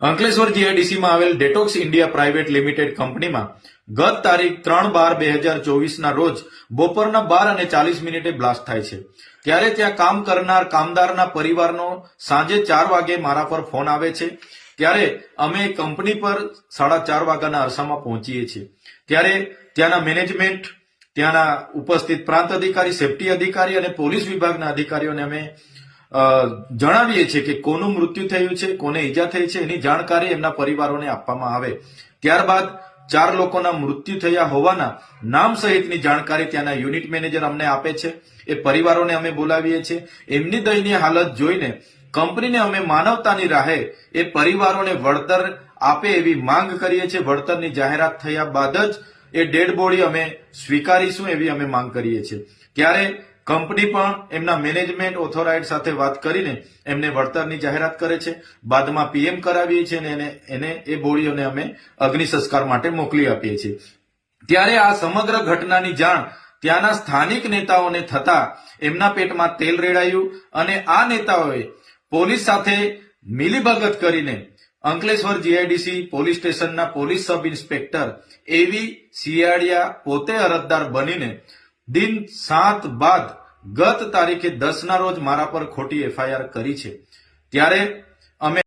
અંકલેશ્વર જીઆઈડીસીમાં આવેલ detox India private limited કંપનીમાં ગત તારીખ 3/12/2024ના રોજ બપોરના 12:40 બ્લાસ્ટ થાય છે। ત્યારે ત્યાં કામ કરનાર કામદારના પરિવારનો સાંજે 4 વાગે મારા પર ફોન આવે છે। ત્યારે અમે કંપની પર 4:30 વાગ્યાના અરસામાં પહોંચીએ છીએ। ત્યારે ત્યાંના મેનેજમેન્ટ, ત્યાંના ઉપસ્થિત પ્રાંત અધિકારી, સેફટી અધિકારી અને પોલીસ વિભાગના અધિકારીઓને અમે જણાવીએ છીએ કે કોનું મૃત્યુ થયું છે, કોને ઈજા થઈ છે, એની જાણકારી એમના પરિવારોને આપવામાં આવે। ત્યારબાદ 4 લોકોના મૃત્યુ થયા હોવાના નામ સહિતની જાણકારી ત્યાંના યુનિટ મેનેજર અમને આપે છે। એ પરિવારોને અમે બોલાવીએ છીએ। એમની દયનીય હાલત જોઈને કંપનીને અમે માનવતાની રાહે એ પરિવારોને વળતર આપે એવી માંગ કરીએ છીએ। વળતરની જાહેરાત થયા બાદ જ એ ડેડ બોડી અમે સ્વીકારીશું એવી અમે માંગ કરીએ છીએ। ત્યારે કંપની પણ એમના મેનેજમેન્ટ ઓથોરાઇઝ સાથે વાત કરીને એમને વળતરની જાહેરાત કરે છે। બાદમાં પીએમ કરાવીએ છીએ અને એને એ બોડીઓને અમે અગ્નિ સંસ્કાર માટે મોકલી આપીએ છીએ। ત્યારે આ સમગ્ર ઘટનાની જાણ ત્યાંના સ્થાનિક નેતાઓને થતા એમના પેટમાં તેલ રેડાયું અને આ નેતાઓએ પોલીસ સાથે મિલીભગત કરીને અંકલેશ્વર જીઆઈડીસી પોલીસ સ્ટેશનના પોલીસ સબ ઇન્સ્પેક્ટર એવી સિયાડિયા પોતે અરજદાર બનીને દિન 7 બાદ ગત તારીખે 10ના રોજ મારા પર ખોટી એફઆઈઆર કરી છે। ત્યારે અમે